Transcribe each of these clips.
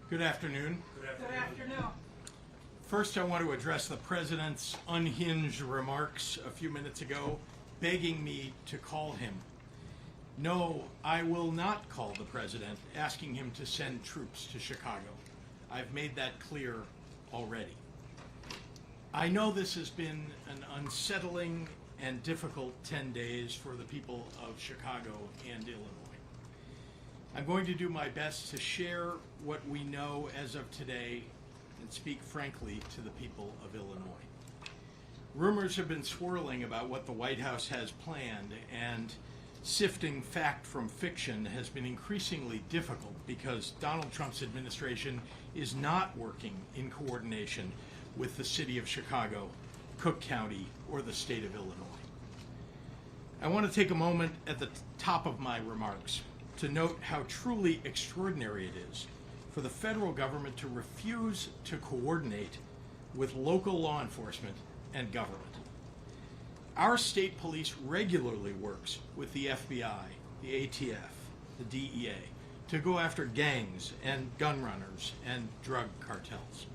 Good afternoon. Good afternoon. First, I want to address the President's unhinged remarks a few minutes ago, begging me to call him. No, I will not call the President, asking him to send troops to Chicago. I've made that clear already. I know this has been an unsettling and difficult 10 days for the people of Chicago and Illinois. I'm going to do my best to share what we know as of today and speak frankly to the people of Illinois. Rumors have been swirling about what the White House has planned, and sifting fact from fiction has been increasingly difficult because Donald Trump's administration is not working in coordination with the city of Chicago, Cook County, or the state of Illinois. I want to take a moment at the top of my remarks to note how truly extraordinary it is for the federal government to refuse to coordinate with local law enforcement and government. Our state police regularly works with the FBI, the ATF, the DEA to go after gangs and gun runners and drug cartels.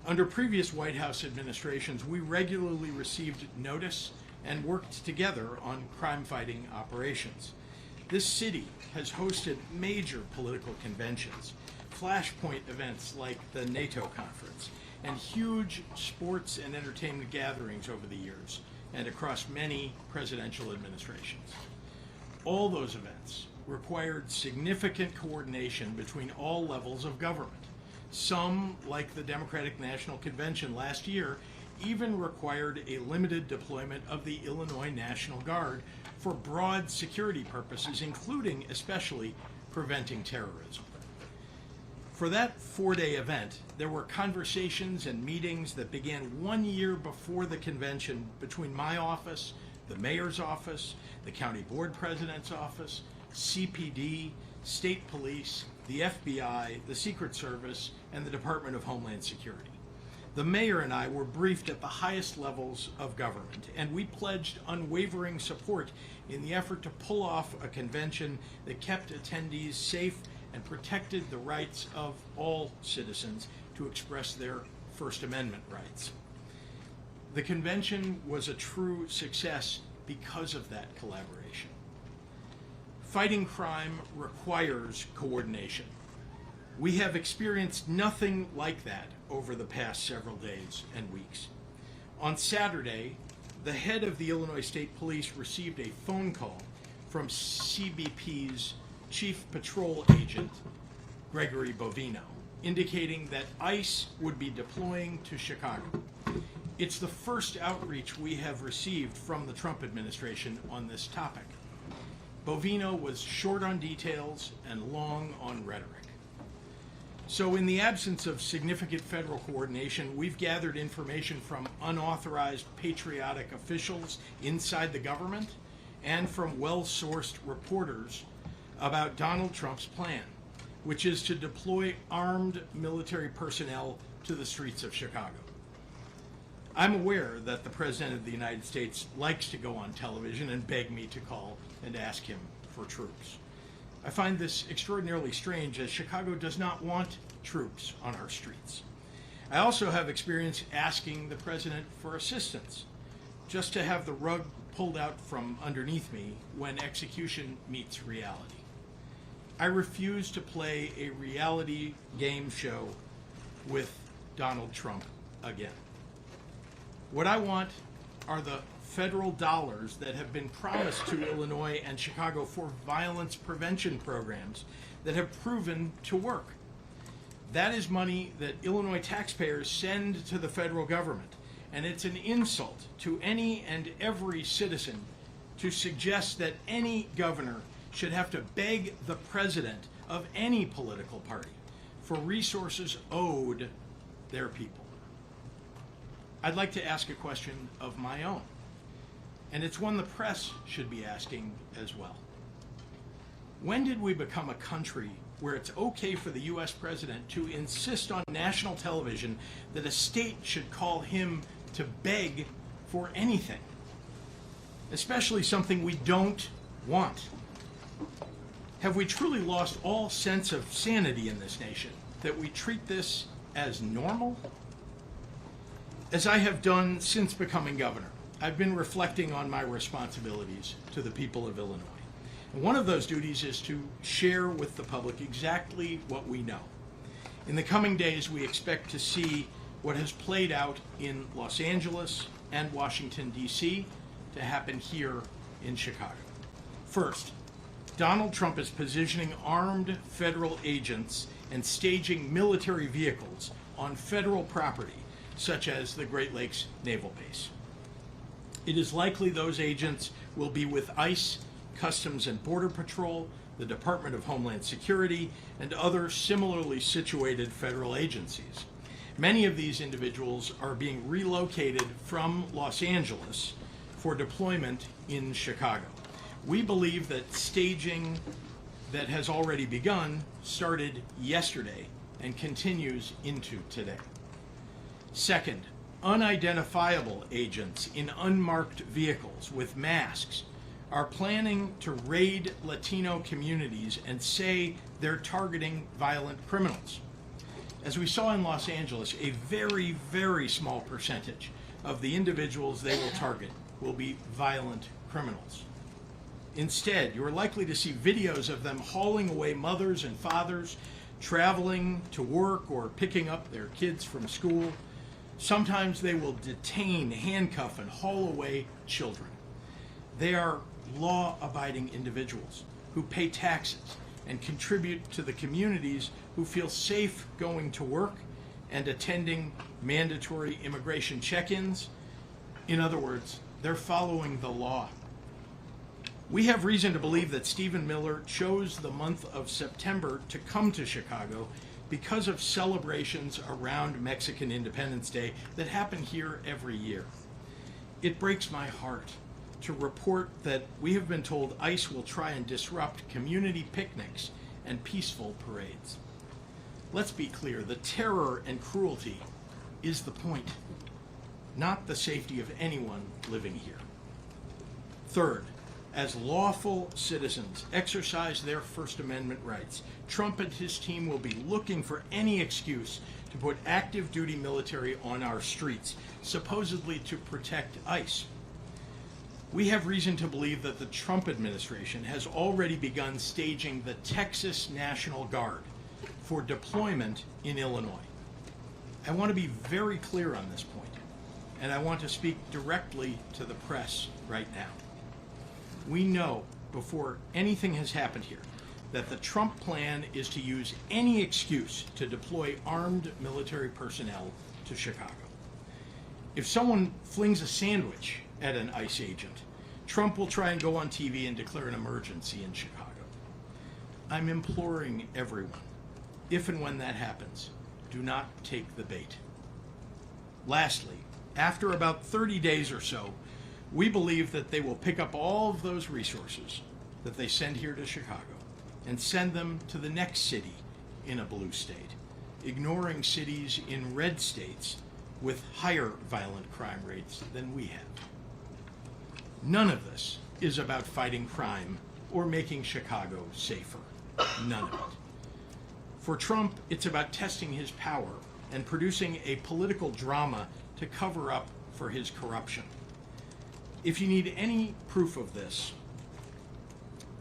Under previous White House administrations, we regularly received notice and worked together on crime-fighting operations. This city has hosted major political conventions, flashpoint events like the NATO conference, and huge sports and entertainment gatherings over the years and across many presidential administrations. All those events required significant coordination between all levels of government. Some, like the Democratic National Convention last year, even required a limited deployment of the Illinois National Guard for broad security purposes, including especially preventing terrorism. For that four-day event, there were conversations and meetings that began 1 year before the convention between my office, the mayor's office, the county board president's office, CPD, state police, the FBI, the Secret Service, and the Department of Homeland Security. The mayor and I were briefed at the highest levels of government, and we pledged unwavering support in the effort to pull off a convention that kept attendees safe and protected the rights of all citizens to express their First Amendment rights. The convention was a true success because of that collaboration. Fighting crime requires coordination. We have experienced nothing like that over the past several days and weeks. On Saturday, the head of the Illinois State Police received a phone call from CBP's Chief Patrol Agent, Gregory Bovino, indicating that ICE would be deploying to Chicago. It's the first outreach we have received from the Trump administration on this topic. Bovino was short on details and long on rhetoric. So in the absence of significant federal coordination, we've gathered information from unauthorized patriotic officials inside the government and from well-sourced reporters about Donald Trump's plan, which is to deploy armed military personnel to the streets of Chicago. I'm aware that the President of the United States likes to go on television and beg me to call and ask him for troops. I find this extraordinarily strange, as Chicago does not want troops on our streets. I also have experience asking the President for assistance, just to have the rug pulled out from underneath me when execution meets reality. I refuse to play a reality game show with Donald Trump again. What I want are the federal dollars that have been promised to Illinois and Chicago for violence prevention programs that have proven to work. That is money that Illinois taxpayers send to the federal government, and it's an insult to any and every citizen to suggest that any governor should have to beg the president of any political party for resources owed their people. I'd like to ask a question of my own, and it's one the press should be asking as well. When did we become a country where it's okay for the U.S. president to insist on national television that a state should call him to beg for anything, especially something we don't want? Have we truly lost all sense of sanity in this nation? that we treat this as normal? As I have done since becoming governor, I've been reflecting on my responsibilities to the people of Illinois. And one of those duties is to share with the public exactly what we know. In the coming days, we expect to see what has played out in Los Angeles and Washington, D.C. to happen here in Chicago. First, Donald Trump is positioning armed federal agents and staging military vehicles on federal property, such as the Great Lakes Naval Base. It is likely those agents will be with ICE, Customs and Border Patrol, the Department of Homeland Security, and other similarly situated federal agencies. Many of these individuals are being relocated from Los Angeles for deployment in Chicago. We believe that staging that has already begun started yesterday and continues into today. Second, unidentifiable agents in unmarked vehicles with masks are planning to raid Latino communities and say they're targeting violent criminals. As we saw in Los Angeles, a very, very small percentage of the individuals they will target will be violent criminals. Instead, you're likely to see videos of them hauling away mothers and fathers, traveling to work or picking up their kids from school. Sometimes they will detain, handcuff, and haul away children. They are law-abiding individuals who pay taxes and contribute to the communities who feel safe going to work and attending mandatory immigration check-ins. In other words, they're following the law. We have reason to believe that Stephen Miller chose the month of September to come to Chicago because of celebrations around Mexican Independence Day that happen here every year. It breaks my heart to report that we have been told ICE will try and disrupt community picnics and peaceful parades. Let's be clear, the terror and cruelty is the point, not the safety of anyone living here. Third, as lawful citizens exercise their First Amendment rights, Trump and his team will be looking for any excuse to put active duty military on our streets, supposedly to protect ICE. We have reason to believe that the Trump administration has already begun staging the Texas National Guard for deployment in Illinois. I want to be very clear on this point, and I want to speak directly to the press right now. We know before anything has happened here that the Trump plan is to use any excuse to deploy armed military personnel to Chicago. If someone flings a sandwich at an ICE agent, Trump will try and go on TV and declare an emergency in Chicago. I'm imploring everyone, if and when that happens, do not take the bait. Lastly, after about 30 days or so, we believe that they will pick up all of those resources that they send here to Chicago and send them to the next city in a blue state, ignoring cities in red states with higher violent crime rates than we have. None of this is about fighting crime or making Chicago safer. None of it. For Trump, it's about testing his power and producing a political drama to cover up for his corruption. If you need any proof of this,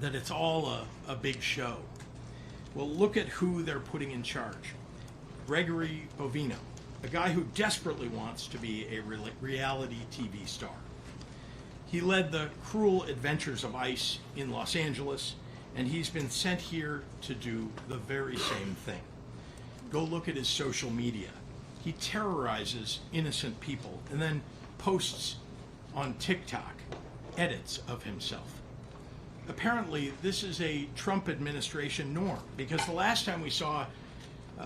that it's all a big show, well, look at who they're putting in charge. Gregory Bovino, a guy who desperately wants to be a reality TV star. He led the cruel adventures of ICE in Los Angeles, and he's been sent here to do the very same thing. Go look at his social media. He terrorizes innocent people and then posts on TikTok edits of himself. Apparently, this is a Trump administration norm, because the last time we saw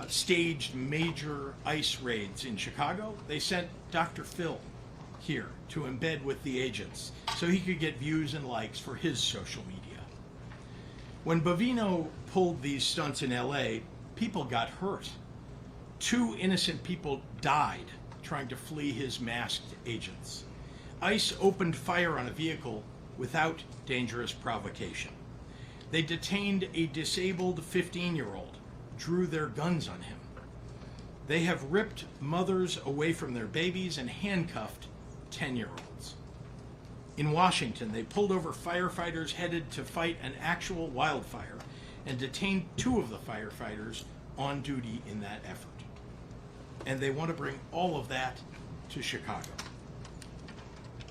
staged major ICE raids in Chicago, they sent Dr. Phil here to embed with the agents so he could get views and likes for his social media. When Bovino pulled these stunts in LA, people got hurt. 2 innocent people died trying to flee his masked agents. ICE opened fire on a vehicle without dangerous provocation. They detained a disabled 15-year-old, drew their guns on him. They have ripped mothers away from their babies and handcuffed 10-year-olds. In Washington, they pulled over firefighters headed to fight an actual wildfire and detained 2 of the firefighters on duty in that effort. And they want to bring all of that to Chicago.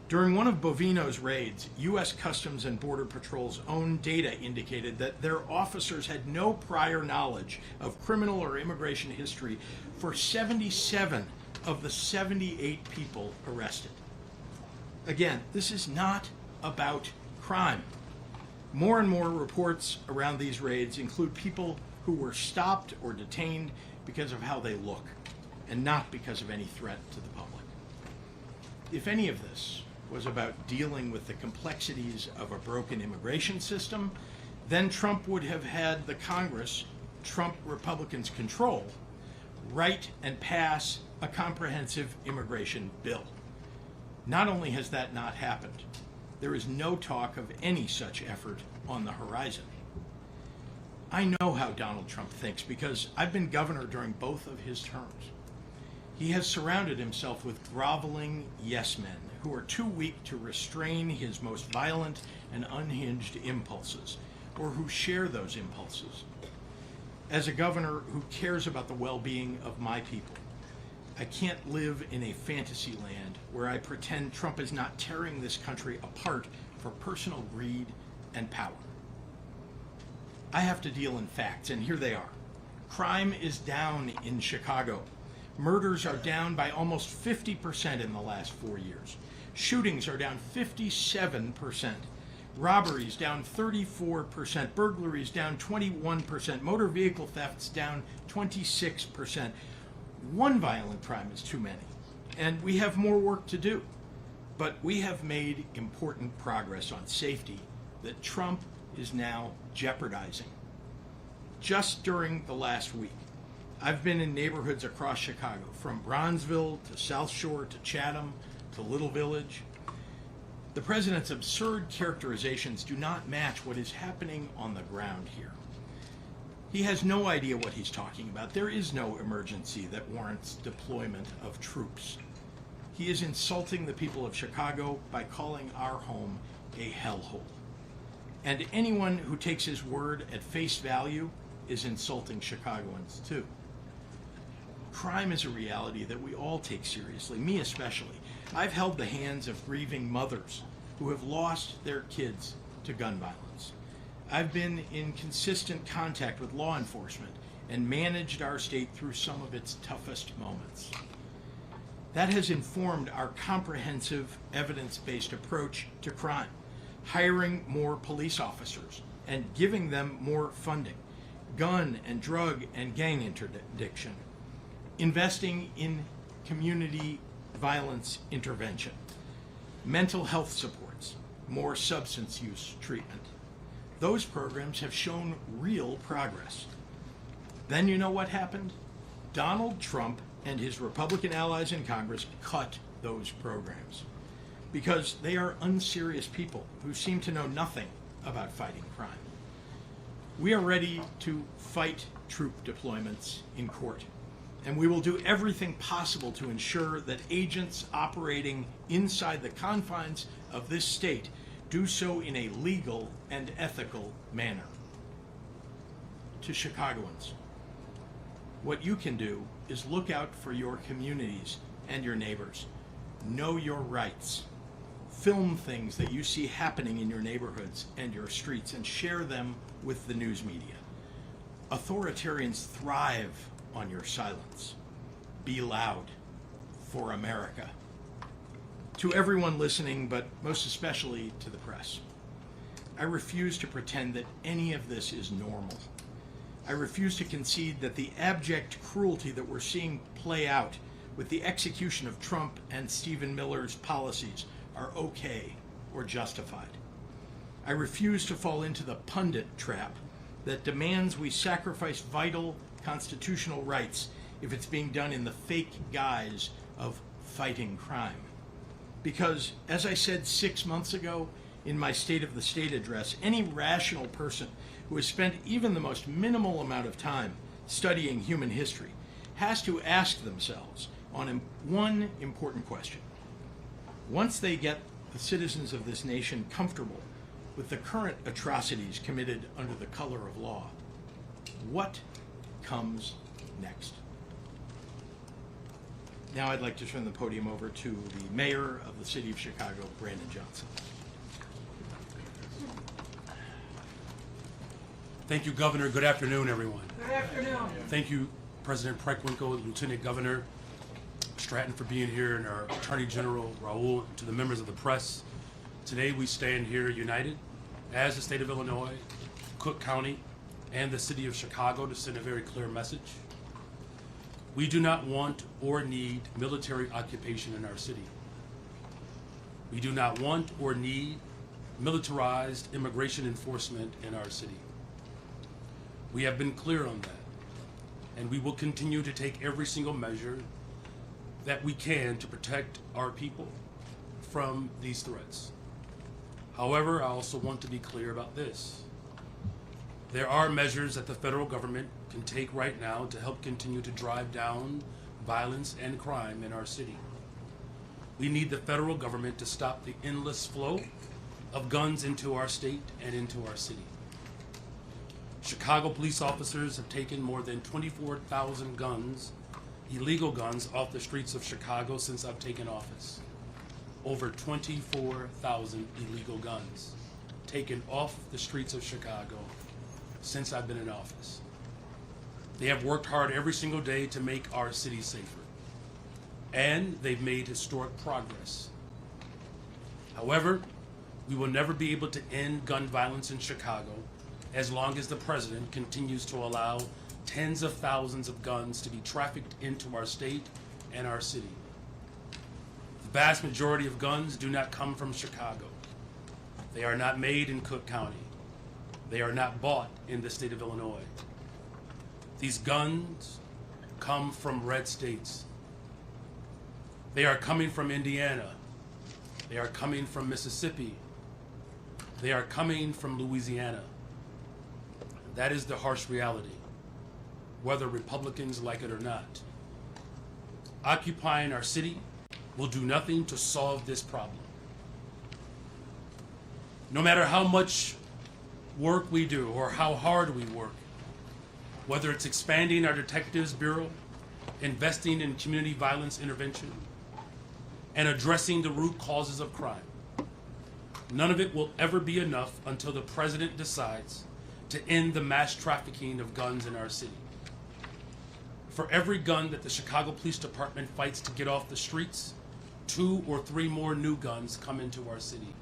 During one of Bovino's raids, U.S. Customs and Border Patrol's own data indicated that their officers had no prior knowledge of criminal or immigration history for 77 of the 78 people arrested. Again, this is not about crime. More and more reports around these raids include people who were stopped or detained because of how they look, and not because of any threat to the public. If any of this was about dealing with the complexities of a broken immigration system, then Trump would have had the Congress Trump Republicans control write and pass a comprehensive immigration bill. Not only has that not happened, there is no talk of any such effort on the horizon. I know how Donald Trump thinks because I've been governor during both of his terms. He has surrounded himself with groveling yes men who are too weak to restrain his most violent and unhinged impulses, or who share those impulses. As a governor who cares about the well-being of my people, I can't live in a fantasy land where I pretend Trump is not tearing this country apart for personal greed and power. I have to deal in facts, and here they are. Crime is down in Chicago. Murders are down by almost 50% in the last 4 years. Shootings are down 57%. Robberies down 34%. Burglaries down 21%. Motor vehicle thefts down 26%. One violent crime is too many, and we have more work to do. But we have made important progress on safety that Trump is now jeopardizing. Just during the last week, I've been in neighborhoods across Chicago, from Bronzeville to South Shore to Chatham to Little Village. The president's absurd characterizations do not match what is happening on the ground here. He has no idea what he's talking about. There is no emergency that warrants deployment of troops. He is insulting the people of Chicago by calling our home a hellhole. And anyone who takes his word at face value is insulting Chicagoans too. Crime is a reality that we all take seriously, me especially. I've held the hands of grieving mothers who have lost their kids to gun violence. I've been in consistent contact with law enforcement and managed our state through some of its toughest moments. That has informed our comprehensive, evidence-based approach to crime, hiring more police officers and giving them more funding, gun and drug and gang interdiction, investing in community violence intervention, mental health supports, more substance use treatment. Those programs have shown real progress. Then you know what happened? Donald Trump and his Republican allies in Congress cut those programs because they are unserious people who seem to know nothing about fighting crime. We are ready to fight troop deployments in court, and we will do everything possible to ensure that agents operating inside the confines of this state do so in a legal and ethical manner. To Chicagoans, what you can do is look out for your communities and your neighbors. Know your rights. Film things that you see happening in your neighborhoods and your streets and share them with the news media. Authoritarians thrive on your silence. Be loud for America. To everyone listening, but most especially to the press, I refuse to pretend that any of this is normal. I refuse to concede that the abject cruelty that we're seeing play out with the execution of Trump and Stephen Miller's policies are okay or justified. I refuse to fall into the pundit trap that demands we sacrifice vital constitutional rights if it's being done in the fake guise of fighting crime. Because, as I said 6 months ago in my State of the State address, any rational person who has spent even the most minimal amount of time studying human history has to ask themselves on one important question. Once they get the citizens of this nation comfortable with the current atrocities committed under the color of law, what comes next? Now I'd like to turn the podium over to the mayor of the city of Chicago, Brandon Johnson. Thank you, Governor. Good afternoon, everyone. Good afternoon. Thank you, President Preckwinkle, Lieutenant Governor Stratton, for being here, and our Attorney General Raul, to the members of the press. Today we stand here united as the state of Illinois, Cook County, and the city of Chicago to send a very clear message. We do not want or need military occupation in our city. We do not want or need militarized immigration enforcement in our city. We have been clear on that, and we will continue to take every single measure that we can to protect our people from these threats. However, I also want to be clear about this. There are measures that the federal government can take right now to help continue to drive down violence and crime in our city. We need the federal government to stop the endless flow of guns into our state and into our city. Chicago police officers have taken more than 24,000 guns, illegal guns, off the streets of Chicago since I've taken office. Over 24,000 illegal guns taken off the streets of Chicago since I've been in office. They have worked hard every single day to make our city safer, and they've made historic progress. However, we will never be able to end gun violence in Chicago as long as the president continues to allow tens of thousands of guns to be trafficked into our state and our city. The vast majority of guns do not come from Chicago. They are not made in Cook County. They are not bought in the state of Illinois. These guns come from red states. They are coming from Indiana. They are coming from Mississippi. They are coming from Louisiana. That is the harsh reality, whether Republicans like it or not. Occupying our city will do nothing to solve this problem. No matter how much work we do or how hard we work, whether it's expanding our Detectives Bureau, investing in community violence intervention, and addressing the root causes of crime, none of it will ever be enough until the president decides to end the mass trafficking of guns in our city. For every gun that the Chicago Police Department fights to get off the streets, 2 or 3 more new guns come into our city.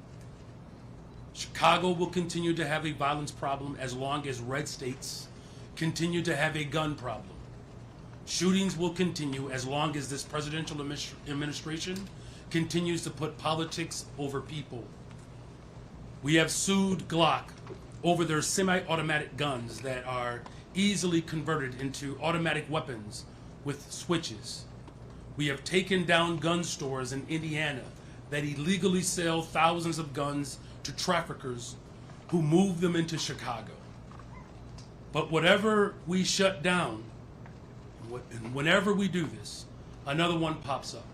Chicago will continue to have a violence problem as long as red states continue to have a gun problem. Shootings will continue as long as this presidential administration continues to put politics over people. We have sued Glock over their semi-automatic guns that are easily converted into automatic weapons with switches. We have taken down gun stores in Indiana that illegally sell thousands of guns to traffickers who move them into Chicago. But whatever we shut down, and whenever we do this, another one pops up.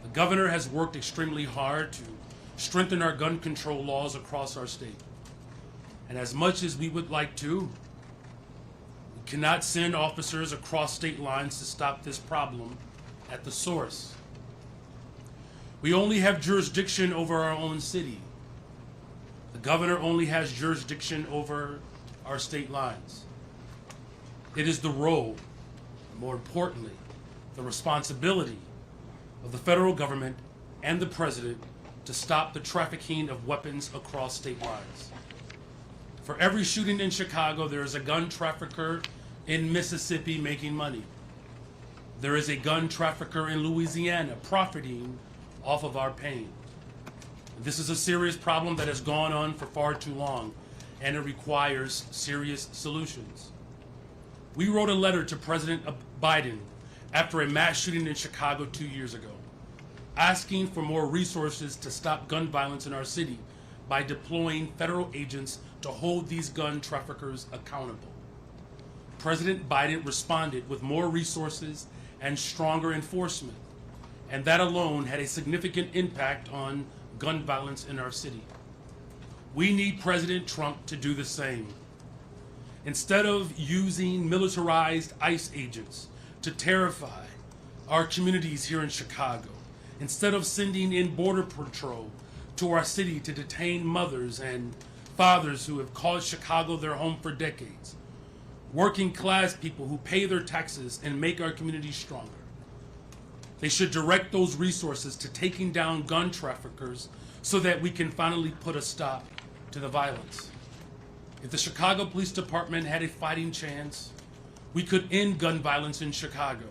The governor has worked extremely hard to strengthen our gun control laws across our state. And as much as we would like to, we cannot send officers across state lines to stop this problem at the source. We only have jurisdiction over our own city. The governor only has jurisdiction over our state lines. It is the role, more importantly, the responsibility of the federal government and the president to stop the trafficking of weapons across state lines. For every shooting in Chicago, there is a gun trafficker in Mississippi making money. There is a gun trafficker in Louisiana profiting off of our pain. This is a serious problem that has gone on for far too long, and it requires serious solutions. We wrote a letter to President Biden after a mass shooting in Chicago 2 years ago, asking for more resources to stop gun violence in our city by deploying federal agents to hold these gun traffickers accountable. President Biden responded with more resources and stronger enforcement, and that alone had a significant impact on gun violence in our city. We need President Trump to do the same. Instead of using militarized ICE agents to terrify our communities here in Chicago, instead of sending in Border Patrol to our city to detain mothers and fathers who have called Chicago their home for decades, working class people who pay their taxes and make our communities stronger, they should direct those resources to taking down gun traffickers so that we can finally put a stop to the violence. If the Chicago Police Department had a fighting chance, we could end gun violence in Chicago.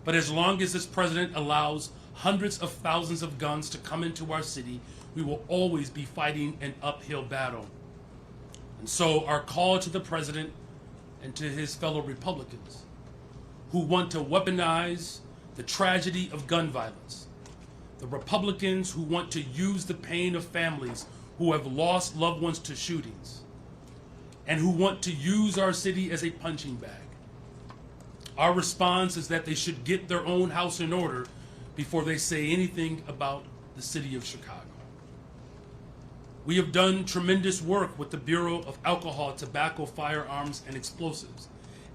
But as long as this president allows hundreds of thousands of guns to come into our city, we will always be fighting an uphill battle. And so our call to the president and to his fellow Republicans who want to weaponize the tragedy of gun violence, the Republicans who want to use the pain of families who have lost loved ones to shootings, and who want to use our city as a punching bag. Our response is that they should get their own house in order before they say anything about the city of Chicago. We have done tremendous work with the Bureau of Alcohol, Tobacco, Firearms, and Explosives,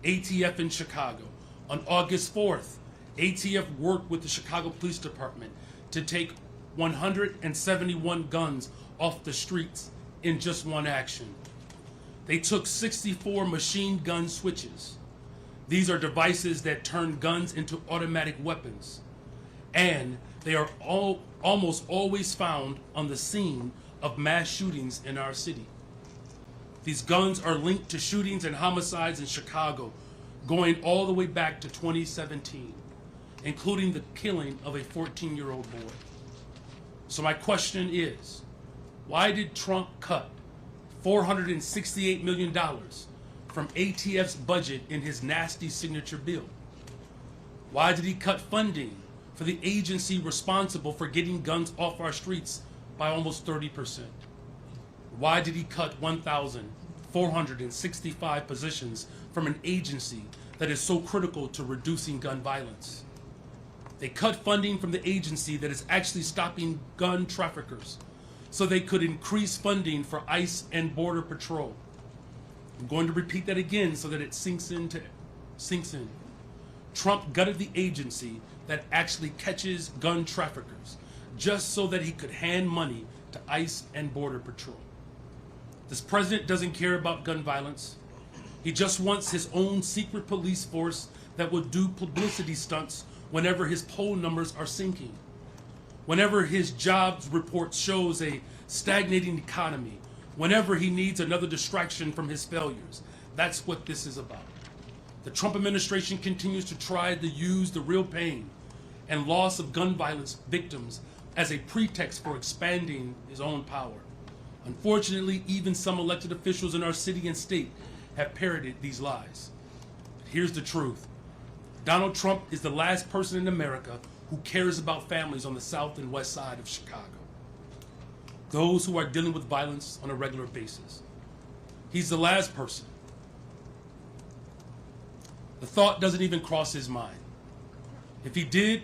ATF in Chicago. On August 4th, ATF worked with the Chicago Police Department to take 171 guns off the streets in just one action. They took 64 machine gun switches. These are devices that turn guns into automatic weapons, and they are almost always found on the scene of mass shootings in our city. These guns are linked to shootings and homicides in Chicago going all the way back to 2017, including the killing of a 14-year-old boy. So my question is, why did Trump cut $468 million from ATF's budget in his nasty signature bill? Why did he cut funding for the agency responsible for getting guns off our streets by almost 30%? Why did he cut 1,465 positions from an agency that is so critical to reducing gun violence? They cut funding from the agency that is actually stopping gun traffickers so they could increase funding for ICE and Border Patrol. I'm going to repeat that again so that it sinks in. Trump gutted the agency that actually catches gun traffickers just so that he could hand money to ICE and Border Patrol. This president doesn't care about gun violence. He just wants his own secret police force that will do publicity stunts whenever his poll numbers are sinking, whenever his jobs report shows a stagnating economy, whenever he needs another distraction from his failures. That's what this is about. The Trump administration continues to try to use the real pain and loss of gun violence victims as a pretext for expanding his own power. Unfortunately, even some elected officials in our city and state have parroted these lies. But here's the truth. Donald Trump is the last person in America who cares about families on the south and west side of Chicago, those who are dealing with violence on a regular basis. He's the last person. The thought doesn't even cross his mind. If he did,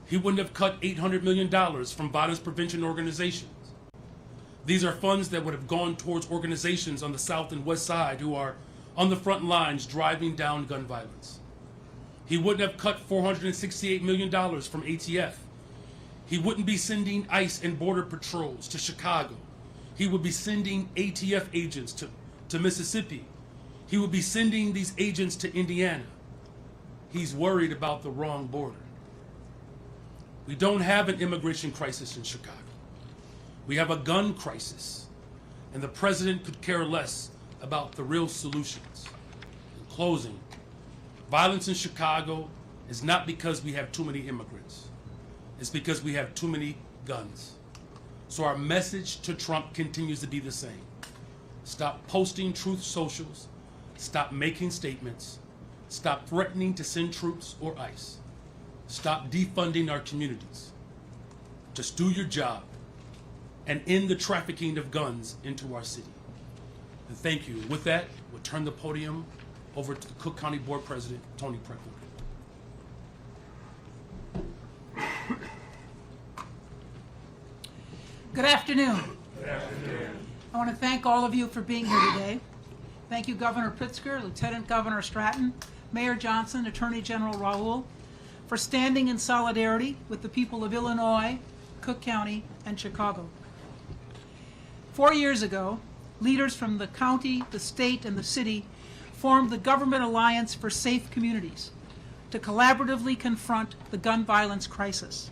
he wouldn't have cut $800 million from violence prevention organizations. These are funds that would have gone towards organizations on the south and west side who are on the front lines driving down gun violence. He wouldn't have cut $468 million from ATF. He wouldn't be sending ICE and Border Patrols to Chicago. He would be sending ATF agents to Mississippi. He would be sending these agents to Indiana. He's worried about the wrong border. We don't have an immigration crisis in Chicago. We have a gun crisis, and the president could care less about the real solutions. In closing, violence in Chicago is not because we have too many immigrants. It's because we have too many guns. So our message to Trump continues to be the same. Stop posting truth socials. Stop making statements. Stop threatening to send troops or ICE. Stop defunding our communities. Just do your job and end the trafficking of guns into our city. And thank you. With that, we'll turn the podium over to the Cook County Board President, Tony Pritzker. Good afternoon. Good afternoon. I want to thank all of you for being here today. Thank you, Governor Pritzker, Lieutenant Governor Stratton, Mayor Johnson, Attorney General Raoul, for standing in solidarity with the people of Illinois, Cook County, and Chicago. 4 years ago, leaders from the county, the state, and the city formed the Government Alliance for Safe Communities to collaboratively confront the gun violence crisis.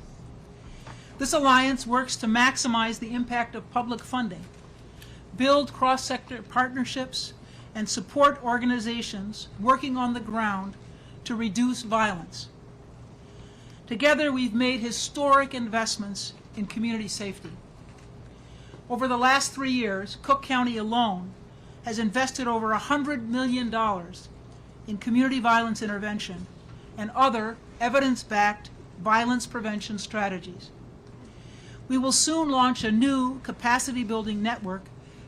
This alliance works to maximize the impact of public funding, build cross-sector partnerships, and support organizations working on the ground to reduce violence. Together, we've made historic investments in community safety. Over the last 3 years, Cook County alone has invested over $100 million in community violence intervention and other evidence-backed violence prevention strategies. We will soon launch a new capacity-building network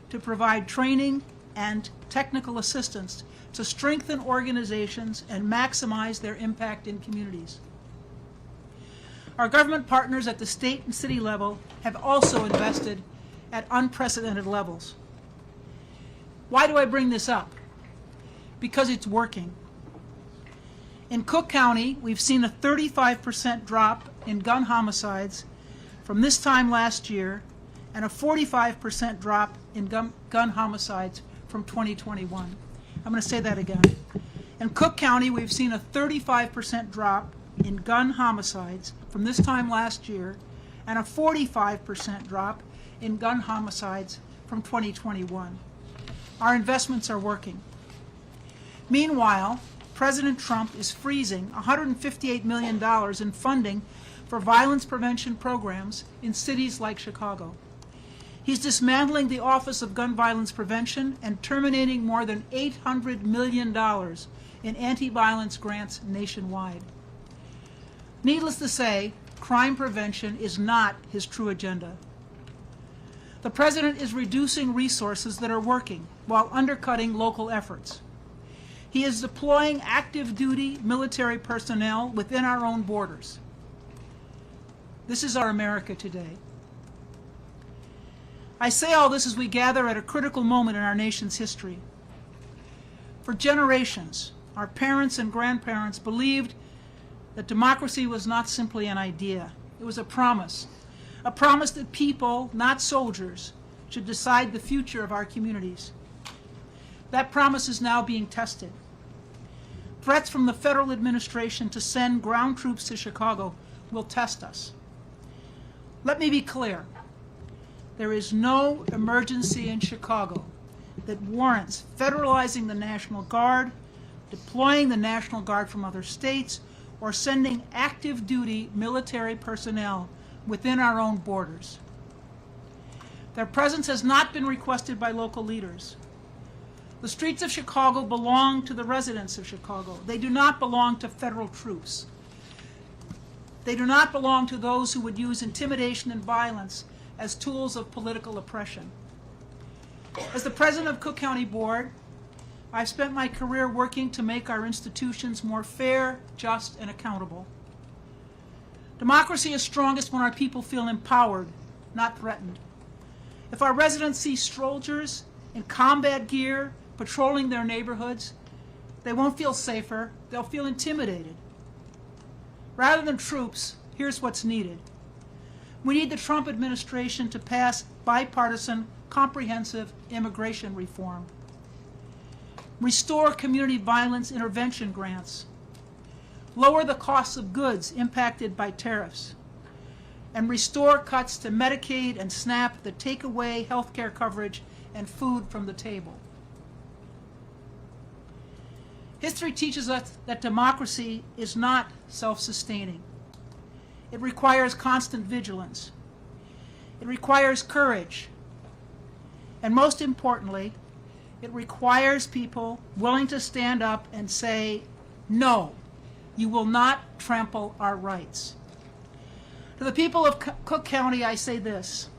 to provide training and technical assistance to strengthen organizations and maximize their impact in communities. Our government partners at the state and city level have also invested at unprecedented levels. Why do I bring this up? Because it's working. In Cook County, we've seen a 35% drop in gun homicides from this time last year and a 45% drop in gun homicides from 2021. I'm going to say that again. In Cook County, we've seen a 35% drop in gun homicides from this time last year and a 45% drop in gun homicides from 2021. Our investments are working. Meanwhile, President Trump is freezing $158 million in funding for violence prevention programs in cities like Chicago. He's dismantling the Office of Gun Violence Prevention and terminating more than $800 million in anti-violence grants nationwide. Needless to say, crime prevention is not his true agenda. The President is reducing resources that are working while undercutting local efforts. He is deploying active duty military personnel within our own borders. This is our America today. I say all this as we gather at a critical moment in our nation's history. For generations, our parents and grandparents believed that democracy was not simply an idea. It was a promise that people, not soldiers, should decide the future of our communities. That promise is now being tested. Threats from the federal administration to send ground troops to Chicago will test us. Let me be clear. There is no emergency in Chicago that warrants federalizing the National Guard, deploying the National Guard from other states, or sending active duty military personnel within our own borders. Their presence has not been requested by local leaders. The streets of Chicago belong to the residents of Chicago. They do not belong to federal troops. They do not belong to those who would use intimidation and violence as tools of political oppression. As the president of Cook County Board, I've spent my career working to make our institutions more fair, just, and accountable. Democracy is strongest when our people feel empowered, not threatened. If our residents see soldiers in combat gear patrolling their neighborhoods, they won't feel safer, they'll feel intimidated. Rather than troops, here's what's needed. We need the Trump administration to pass bipartisan, comprehensive immigration reform. Restore community violence intervention grants. Lower the costs of goods impacted by tariffs. And restore cuts to Medicaid and SNAP that take away health care coverage and food from the table. History teaches us that democracy is not self-sustaining. It requires constant vigilance. It requires courage. And most importantly, it requires people willing to stand up and say, no, you will not trample our rights. To the people of Cook County, I say this: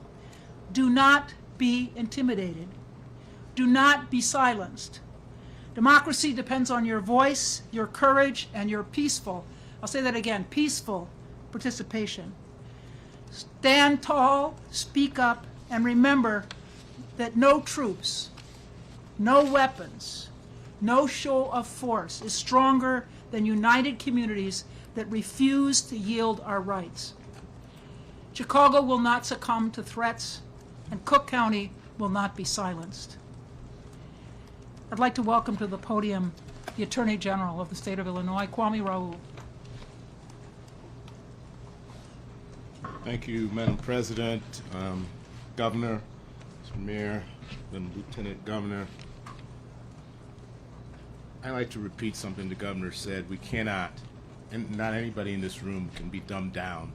do not be intimidated. Do not be silenced. Democracy depends on your voice, your courage, and your peaceful, I'll say that again, peaceful participation. Stand tall, speak up, and remember that no troops, no weapons, no show of force is stronger than united communities that refuse to yield our rights. Chicago will not succumb to threats, and Cook County will not be silenced. I'd like to welcome to the podium the Attorney General of the state of Illinois, Kwame Raoul. Thank you, Madam President, Governor, Mr. Mayor, and Lieutenant Governor. I'd like to repeat something the Governor said. We cannot, and not anybody in this room can be dumbed down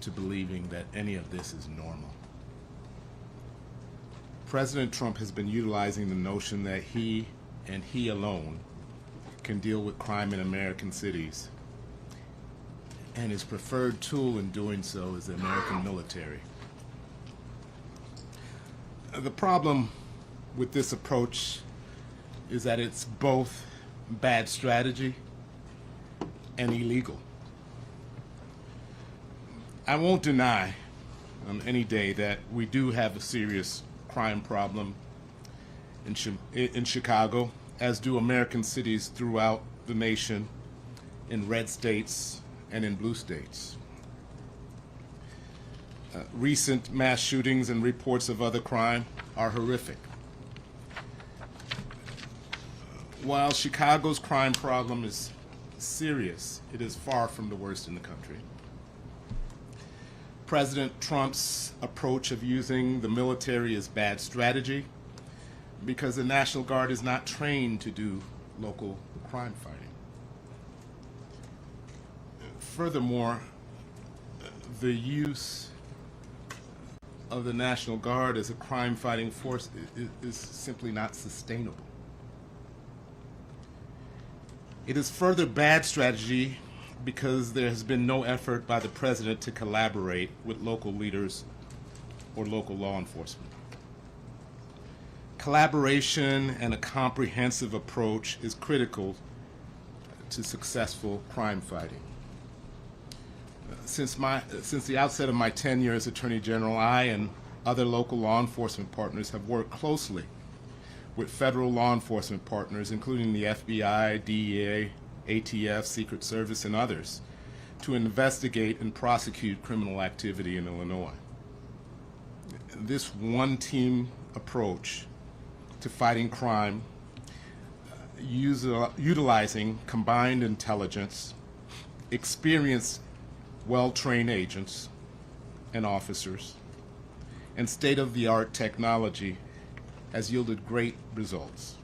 to believing that any of this is normal. President Trump has been utilizing the notion that he and he alone can deal with crime in American cities. And his preferred tool in doing so is the American military. The problem with this approach is that it's both bad strategy and illegal. I won't deny any day that we do have a serious crime problem in Chicago, as do American cities throughout the nation, in red states and in blue states. Recent mass shootings and reports of other crime are horrific. While Chicago's crime problem is serious, it is far from the worst in the country. President Trump's approach of using the military is bad strategy because the National Guard is not trained to do local crime fighting. Furthermore, the use of the National Guard as a crime-fighting force is simply not sustainable. It is further bad strategy because there has been no effort by the President to collaborate with local leaders or local law enforcement. Collaboration and a comprehensive approach is critical to successful crime fighting. Since the outset of my tenure as Attorney General, I and other local law enforcement partners have worked closely with federal law enforcement partners, including the FBI, DEA, ATF, Secret Service, and others, to investigate and prosecute criminal activity in Illinois. This one-team approach to fighting crime, utilizing combined intelligence, experienced, well-trained agents and officers, and state-of-the-art technology has yielded great results.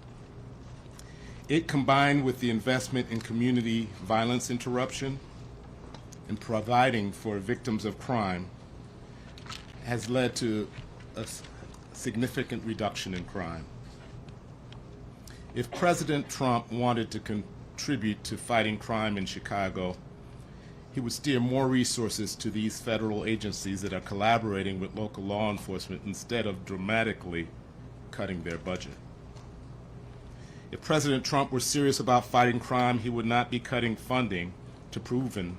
It, combined with the investment in community violence interruption and providing for victims of crime, has led to a significant reduction in crime. If President Trump wanted to contribute to fighting crime in Chicago, he would steer more resources to these federal agencies that are collaborating with local law enforcement instead of dramatically cutting their budget. If President Trump were serious about fighting crime, he would not be cutting funding to proven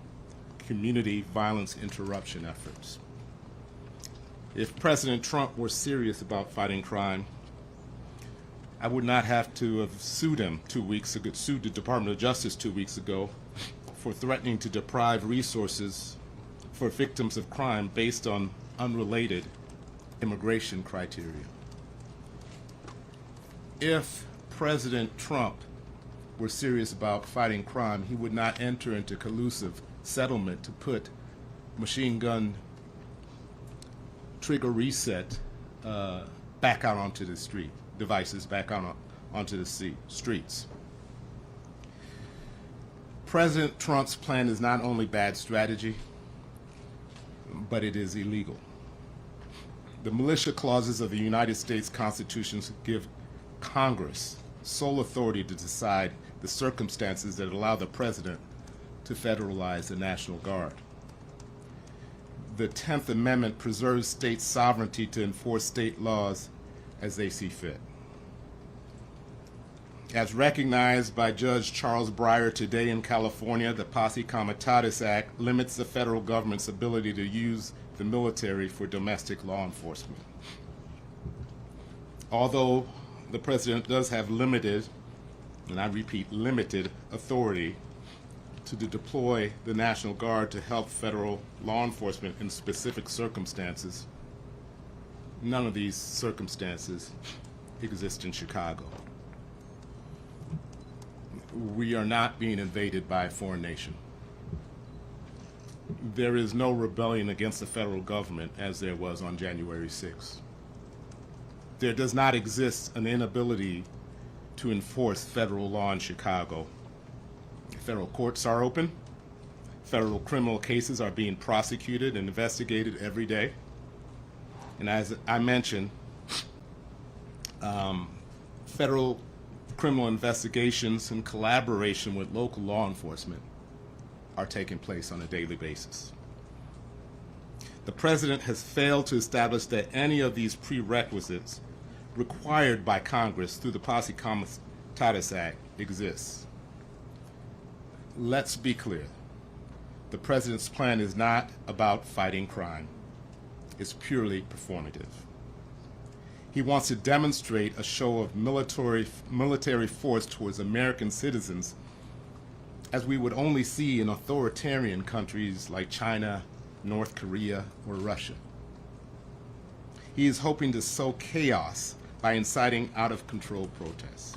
community violence interruption efforts. If President Trump were serious about fighting crime, I would not have to have sued him 2 weeks ago, sued the Department of Justice 2 weeks ago for threatening to deprive resources for victims of crime based on unrelated immigration criteria. If President Trump were serious about fighting crime, he would not enter into collusive settlement to put machine gun trigger reset back out onto the street, devices back out onto the streets. President Trump's plan is not only bad strategy, but it is illegal. The militia clauses of the United States Constitution give Congress sole authority to decide the circumstances that allow the President to federalize the National Guard. The 10th Amendment preserves state sovereignty to enforce state laws as they see fit. As recognized by Judge Charles Breyer today in California, the Posse Comitatus Act limits the federal government's ability to use the military for domestic law enforcement. Although the president does have limited, and I repeat, limited authority to deploy the National Guard to help federal law enforcement in specific circumstances, none of these circumstances exist in Chicago. We are not being invaded by a foreign nation. There is no rebellion against the federal government as there was on January 6th. There does not exist an inability to enforce federal law in Chicago. Federal courts are open. Federal criminal cases are being prosecuted and investigated every day. And as I mentioned, federal criminal investigations in collaboration with local law enforcement are taking place on a daily basis. The president has failed to establish that any of these prerequisites required by Congress through the Posse Comitatus Act exists. Let's be clear. The president's plan is not about fighting crime. It's purely performative. He wants to demonstrate a show of military force towards American citizens as we would only see in authoritarian countries like China, North Korea, or Russia. He is hoping to sow chaos by inciting out-of-control protests.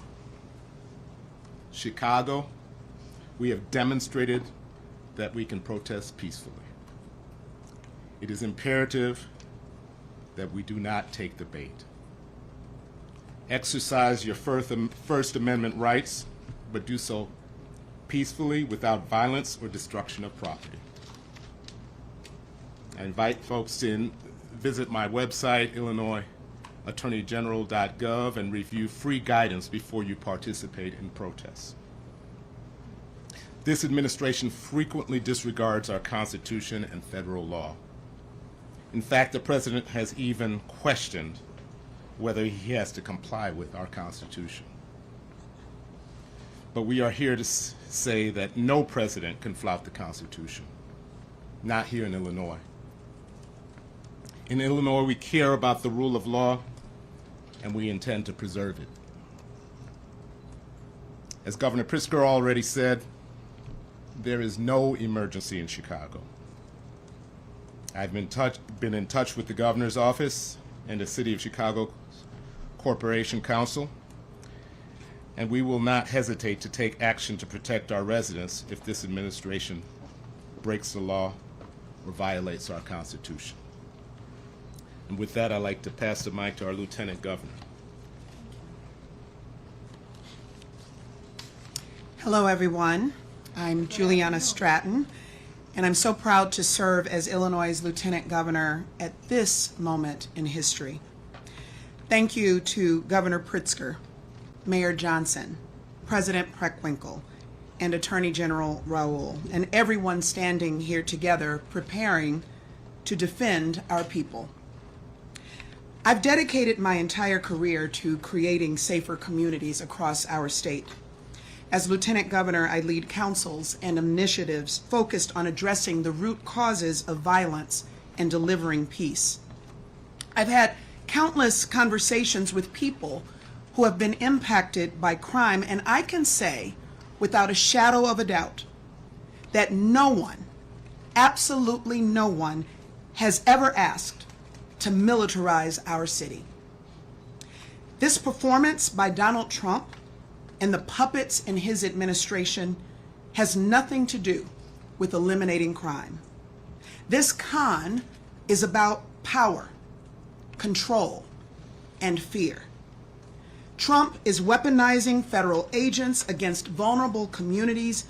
Chicago, we have demonstrated that we can protest peacefully. It is imperative that we do not take the bait. Exercise your First Amendment rights, but do so peacefully without violence or destruction of property. I invite folks to visit my website, IllinoisAttorneyGeneral.gov, and review free guidance before you participate in protests. This administration frequently disregards our Constitution and federal law. In fact, the president has even questioned whether he has to comply with our Constitution. But we are here to say that no president can flout the Constitution, not here in Illinois. In Illinois, we care about the rule of law, and we intend to preserve it. As Governor Pritzker already said, there is no emergency in Chicago. I've been in touch with the governor's office and the City of Chicago Corporation Council, and we will not hesitate to take action to protect our residents if this administration breaks the law or violates our Constitution. And with that, I'd like to pass the mic to our Lieutenant Governor. Hello, everyone. I'm Juliana Stratton, and I'm so proud to serve as Illinois' Lieutenant Governor at this moment in history. Thank you to Governor Pritzker, Mayor Johnson, President Preckwinkle, and Attorney General Raoul, and everyone standing here together preparing to defend our people. I've dedicated my entire career to creating safer communities across our state. As Lieutenant Governor, I lead councils and initiatives focused on addressing the root causes of violence and delivering peace. I've had countless conversations with people who have been impacted by crime, and I can say, without a shadow of a doubt, that no one, absolutely no one, has ever asked to militarize our city. This performance by Donald Trump and the puppets in his administration has nothing to do with eliminating crime. This con is about power, control, and fear. Trump is weaponizing federal agents against vulnerable communities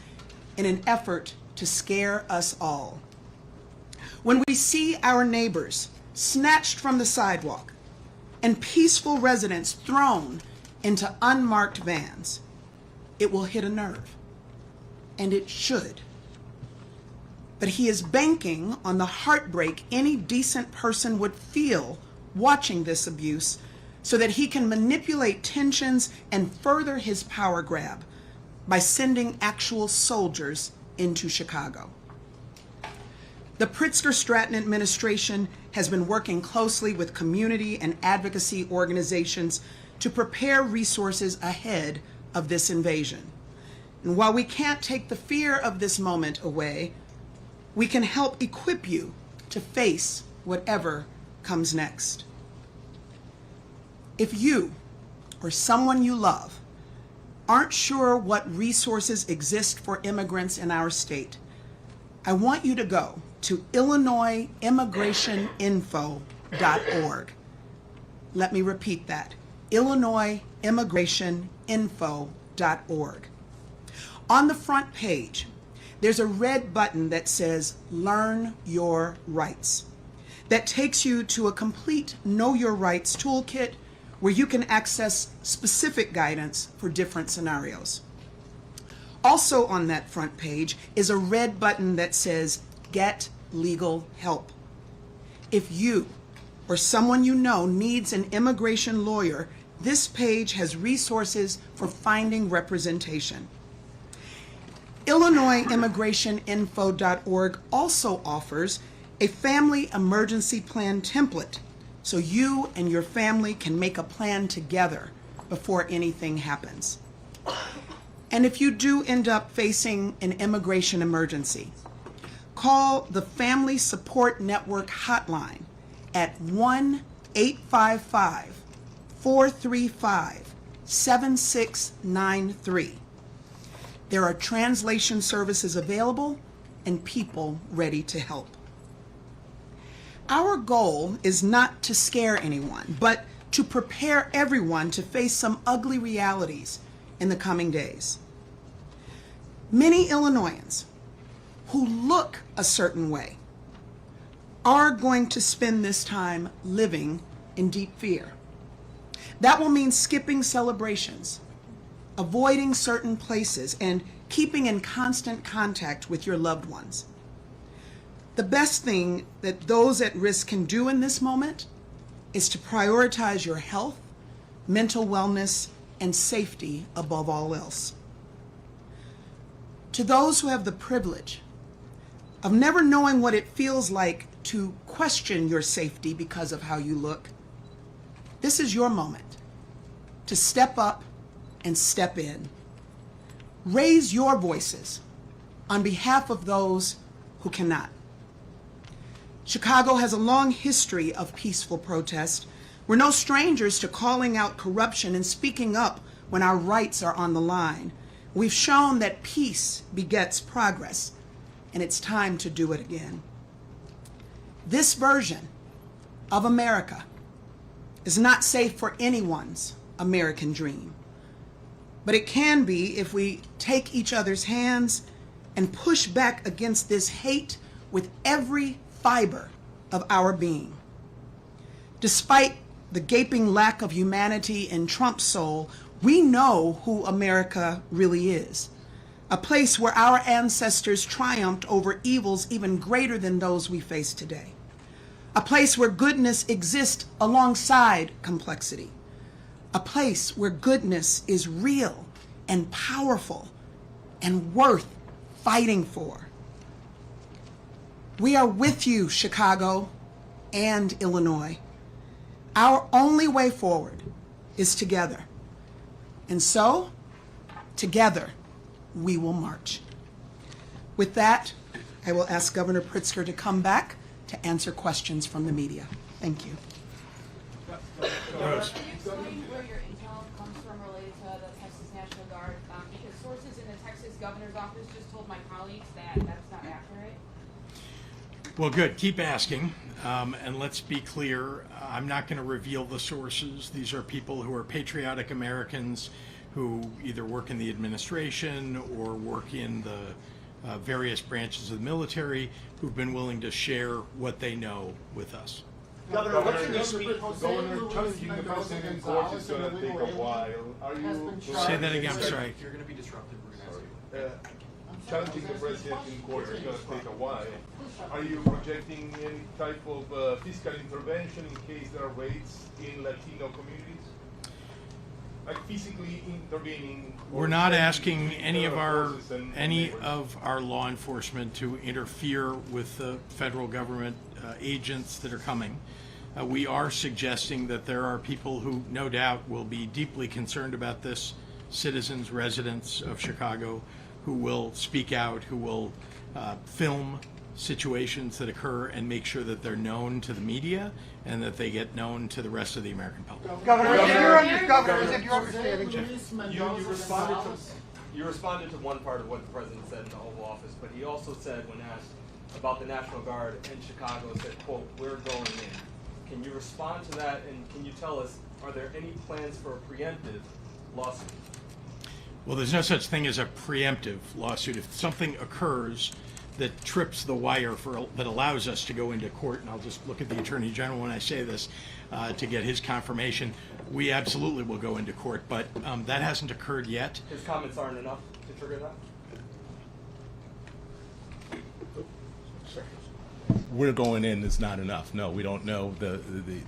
in an effort to scare us all. When we see our neighbors snatched from the sidewalk and peaceful residents thrown into unmarked vans, it will hit a nerve, and it should. But he is banking on the heartbreak any decent person would feel watching this abuse, so that he can manipulate tensions and further his power grab by sending actual soldiers into Chicago. The Pritzker-Stratton administration has been working closely with community and advocacy organizations to prepare resources ahead of this invasion. And while we can't take the fear of this moment away, we can help equip you to face whatever comes next. If you or someone you love aren't sure what resources exist for immigrants in our state, I want you to go to IllinoisImmigrationInfo.org. Let me repeat that, IllinoisImmigrationInfo.org. On the front page, there's a red button that says Learn Your Rights. That takes you to a complete Know Your Rights toolkit where you can access specific guidance for different scenarios. Also on that front page is a red button that says Get Legal Help. If you or someone you know needs an immigration lawyer, this page has resources for finding representation. IllinoisImmigrationInfo.org also offers a family emergency plan template so you and your family can make a plan together before anything happens. And if you do end up facing an immigration emergency, call the Family Support Network hotline at 1-855-435-7693. There are translation services available and people ready to help. Our goal is not to scare anyone, but to prepare everyone to face some ugly realities in the coming days. Many Illinoisans who look a certain way are going to spend this time living in deep fear. That will mean skipping celebrations, avoiding certain places, and keeping in constant contact with your loved ones. The best thing that those at risk can do in this moment is to prioritize your health, mental wellness, and safety above all else. To those who have the privilege of never knowing what it feels like to question your safety because of how you look, this is your moment to step up and step in. Raise your voices on behalf of those who cannot. Chicago has a long history of peaceful protest. We're no strangers to calling out corruption and speaking up when our rights are on the line. We've shown that peace begets progress, and it's time to do it again. This version of America is not safe for anyone's American dream. But it can be if we take each other's hands and push back against this hate with every fiber of our being. Despite the gaping lack of humanity in Trump's soul, we know who America really is. A place where our ancestors triumphed over evils even greater than those we face today. A place where goodness exists alongside complexity. A place where goodness is real and powerful and worth fighting for. We are with you, Chicago and Illinois. Our only way forward is together. And so, together, we will march. With that, I will ask Governor Pritzker to come back to answer questions from the media. Thank you. Can you explain where your intel comes from related to the Texas National Guard? Because sources in the Texas governor's office just told my colleagues that that's not accurate. Well, good. Keep asking. And let's be clear, I'm not going to reveal the sources. These are people who are patriotic Americans who either work in the administration or work in the various branches of the military who've been willing to share what they know with us. Governor, what's your speech? Governor chunking the president in court is going to take a while. Are you? Say that again, I'm sorry. If you're going to be disruptive, we're going to ask you. I'm challenging the president in court is going to take a while. Are you projecting any type of fiscal intervention in case there are raids in Latino communities? Like physically intervening? We're not asking any of our law enforcement to interfere with the federal government agents that are coming. We are suggesting that there are people who no doubt will be deeply concerned about this, citizens, residents of Chicago, who will speak out, who will film situations that occur and make sure that they're known to the media and that they get known to the rest of the American public. Governor, is it your understanding? You responded to one part of what the president said in the Oval Office, but he also said, when asked about the National Guard in Chicago, said, quote, "We're going in." Can you respond to that, and can you tell us, are there any plans for a preemptive lawsuit? Well, there's no such thing as a preemptive lawsuit. If something occurs that trips the wire that allows us to go into court, and I'll just look at the Attorney General when I say this to get his confirmation, we absolutely will go into court, but that hasn't occurred yet. His comments aren't enough to trigger that? We're going in is not enough. No, we don't know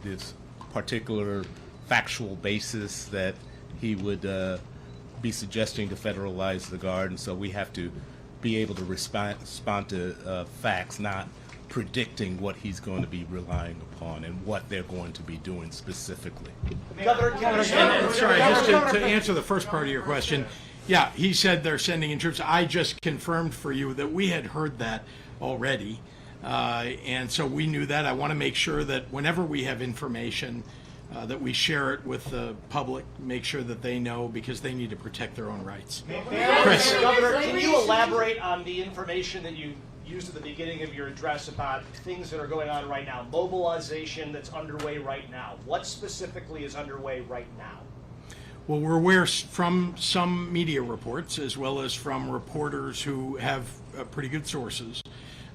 this particular factual basis that he would be suggesting to federalize the Guard, and so we have to be able to respond to facts, not predicting what he's going to be relying upon and what they're going to be doing specifically. Sorry, just to answer the first part of your question, yeah, he said they're sending in troops. I just confirmed for you that we had heard that already. And so we knew that. I want to make sure that whenever we have information, that we share it with the public, make sure that they know, because they need to protect their own rights. Chris. Governor, can you elaborate on the information that you used at the beginning of your address about things that are going on right now, mobilization that's underway right now? What specifically is underway right now? Well, we're aware from some media reports, as well as from reporters who have pretty good sources,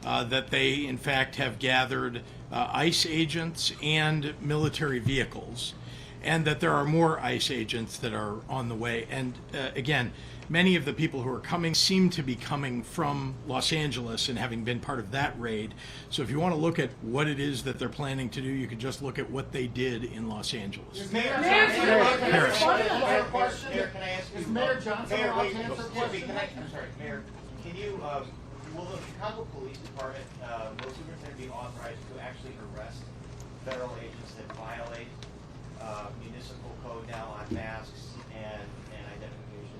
that they, in fact, have gathered ICE agents and military vehicles, and that there are more ICE agents that are on the way. And again, many of the people who are coming seem to be coming from Los Angeles and having been part of that raid. So if you want to look at what it is that they're planning to do, you can just look at what they did in Los Angeles. Paris. Is Mayor Johnson allowed to answer questions? I'm sorry, Mayor, can you, will the Chicago Police Department, will Superintendent be authorized to actually arrest federal agents that violate municipal code now on masks and identification?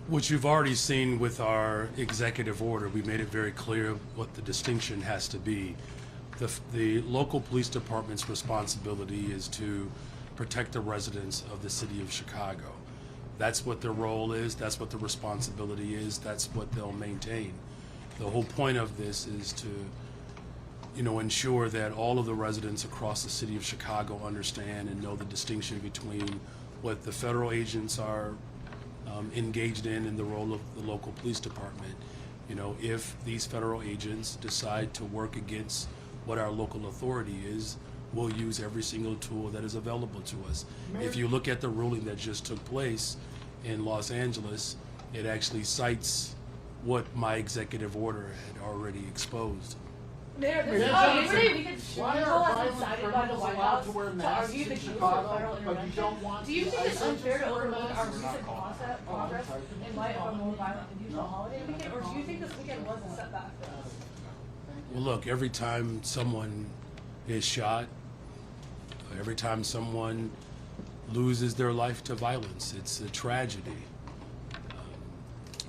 Which you've already seen with our executive order. We made it very clear what the distinction has to be. The local police department's responsibility is to protect the residents of the city of Chicago. That's what their role is, that's what the responsibility is, that's what they'll maintain. The whole point of this is to, ensure that all of the residents across the city of Chicago understand and know the distinction between what the federal agents are engaged in the role of the local police department. If these federal agents decide to work against what our local authority is, we'll use every single tool that is available to us. If you look at the ruling that just took place in Los Angeles, it actually cites what my executive order had already exposed. Mayor, Mayor this Johnson, why are violent decided by the criminals White allowed House to wear to masks argue in the case for Chicago, federal but you intervention. don't want Do you think it's ICE unfair to agents to wear overlook our masks? recent progress in light of a more violent and usual holiday weekend, or do you think this weekend was a setback for us? Well, look, every time someone is shot, every time someone loses their life to violence, it's a tragedy.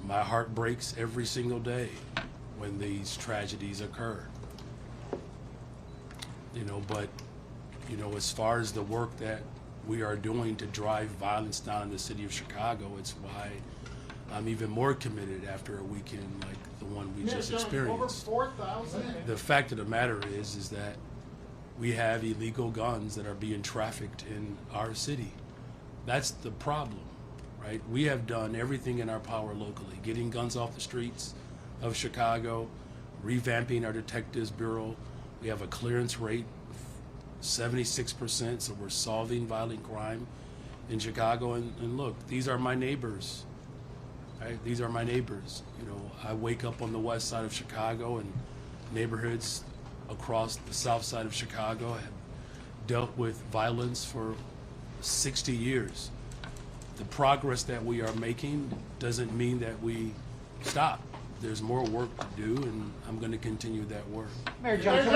My heart breaks every single day when these tragedies occur. But as far as the work that we are doing to drive violence down in the city of Chicago, it's why I'm even more committed after a weekend like the one we just experienced. Over 4,000. The fact of the matter is that we have illegal guns that are being trafficked in our city. That's the problem, right? We have done everything in our power locally, getting guns off the streets of Chicago, revamping our detectives bureau. We have a clearance rate of 76%, so we're solving violent crime in Chicago. And look, these are my neighbors. Right? These are my neighbors. You know, I wake up on the west side of Chicago, and neighborhoods across the south side of Chicago have dealt with violence for 60 years. The progress that we are making doesn't mean that we stop. There's more work to do, and I'm going to continue that work. Mayor Johnson,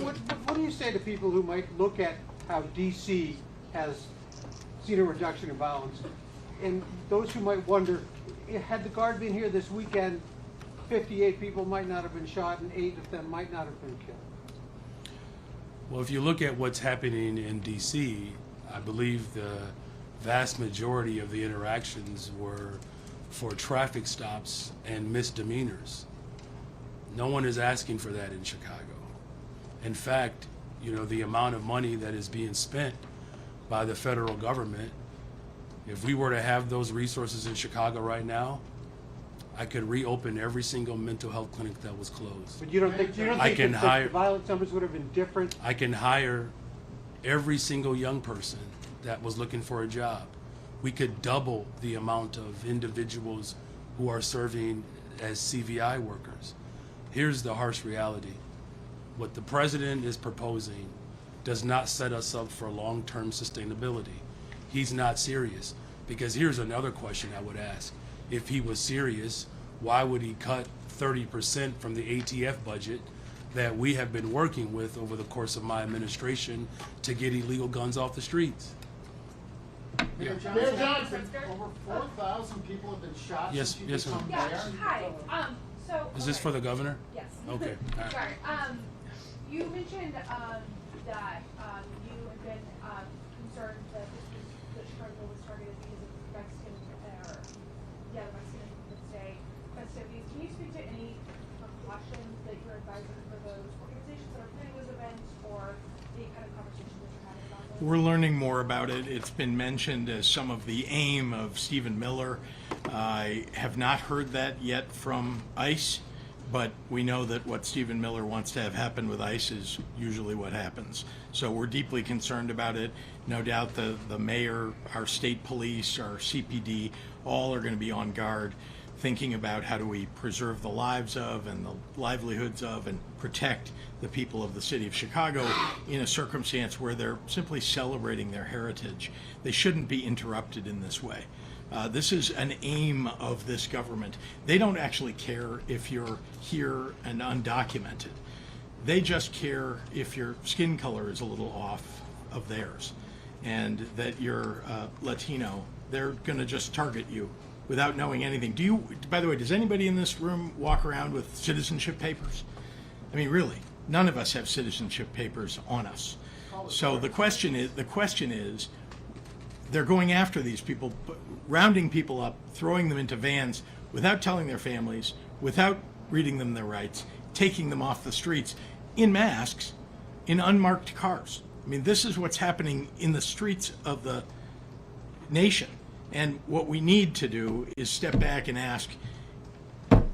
what do you say to people who might look at how D.C. has seen a reduction in violence, and those who might wonder, had the Guard been here this weekend, 58 people might not have been shot and 8 of them might not have been killed? Well, if you look at what's happening in D.C., I believe the vast majority of the interactions were for traffic stops and misdemeanors. No one is asking for that in Chicago. In fact, you know, the amount of money that is being spent by the federal government, if we were to have those resources in Chicago right now, I could reopen every single mental health clinic that was closed. But you don't think that the violence numbers would have been different? I can hire every single young person that was looking for a job. We could double the amount of individuals who are serving as CVI workers. Here's the harsh reality. What the president is proposing does not set us up for long-term sustainability. He's not serious. Because here's another question I would ask. If he was serious, why would he cut 30% from the ATF budget that we have been working with over the course of my administration to get illegal guns off the streets? Mayor Johnson, over 4,000 people have been shot Yes, since you yes, become ma'am. mayor? Hi. Is this for the governor? Yes. Okay, all right. Sorry. You mentioned that you have been concerned that that Chicago was targeted because of Mexican, the Mexican Independence Day festivities. Can you speak to any precautions that you're advising for those organizations that are planning those events, or the kind of conversations that you're having about those? We're learning more about it. It's been mentioned as some of the aim of Stephen Miller. I have not heard that yet from ICE, but we know that what Stephen Miller wants to have happen with ICE is usually what happens. So we're deeply concerned about it. No doubt the mayor, our state police, our CPD, all are going to be on guard, thinking about how do we preserve the lives of and the livelihoods of and protect the people of the city of Chicago in a circumstance where they're simply celebrating their heritage. They shouldn't be interrupted in this way. This is an aim of this government. They don't actually care if you're here and undocumented. They just care if your skin color is a little off of theirs and that you're Latino. They're going to just target you without knowing anything. Do you, by the way, does anybody in this room walk around with citizenship papers? I mean, really, none of us have citizenship papers on us. So the question is, they're going after these people, rounding people up, throwing them into vans without telling their families, without reading them their rights, taking them off the streets in masks, in unmarked cars. I mean, this is what's happening in the streets of the nation. And what we need to do is step back and ask,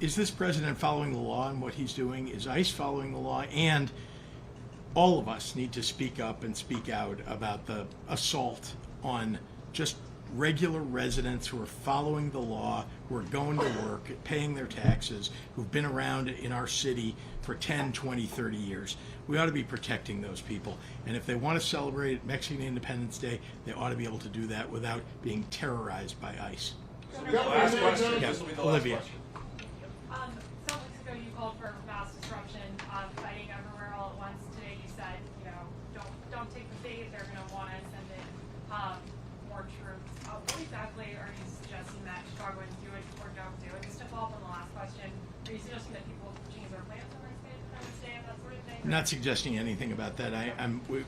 is this president following the law in what he's doing? Is ICE following the law? And all of us need to speak up and speak out about the assault on just regular residents who are following the law, who are going to work, paying their taxes, who've been around in our city for 10, 20, 30 years. We ought to be protecting those people. And if they want to celebrate Mexican Independence Day, they ought to be able to do that without being terrorized by ICE. Last question. Yeah, This will be the last Olivia. question. Some weeks ago you called for mass disruption, fighting everywhere all at once. Today you said, don't take the bait. They're going to want to send in more troops. What exactly are you suggesting that Chicagoans do it or don't do? And just to follow up on the last question, are you suggesting that people change their plans on Independence Day and that sort of thing? I'm not suggesting anything about that.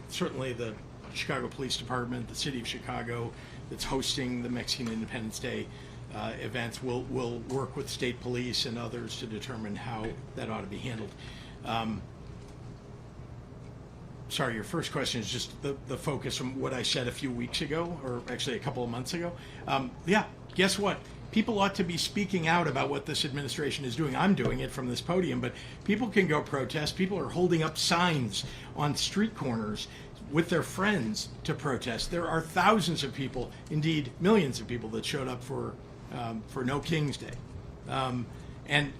Certainly the Chicago Police Department, the City of Chicago, that's hosting the Mexican Independence Day events, will work with state police and others to determine how that ought to be handled. Sorry, your first question is just the focus from what I said a few weeks ago, or actually a couple of months ago. Yeah, guess what? People ought to be speaking out about what this administration is doing. I'm doing it from this podium, but people can go protest. People are holding up signs on street corners with their friends to protest. There are thousands of people, indeed millions of people, that showed up for for No King's Day. And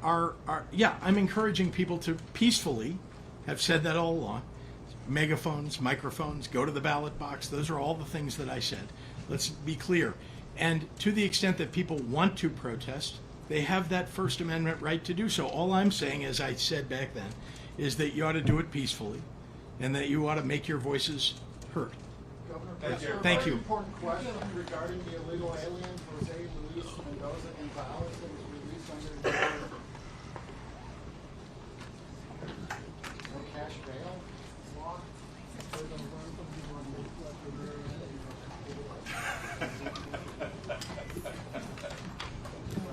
I'm encouraging people to peacefully, have said that all along, megaphones, microphones, go to the ballot box. Those are all the things that I said. Let's be clear. And to the extent that people want to protest, they have that First Amendment right to do so. All I'm saying, as I said back then, is that you ought to do it peacefully and that you ought to make your voices heard. Governor Thank you. Pritzker, a Thank very you. important question regarding the illegal alien Jose Luis Mendoza Gonzalez that was released under no cash bail law.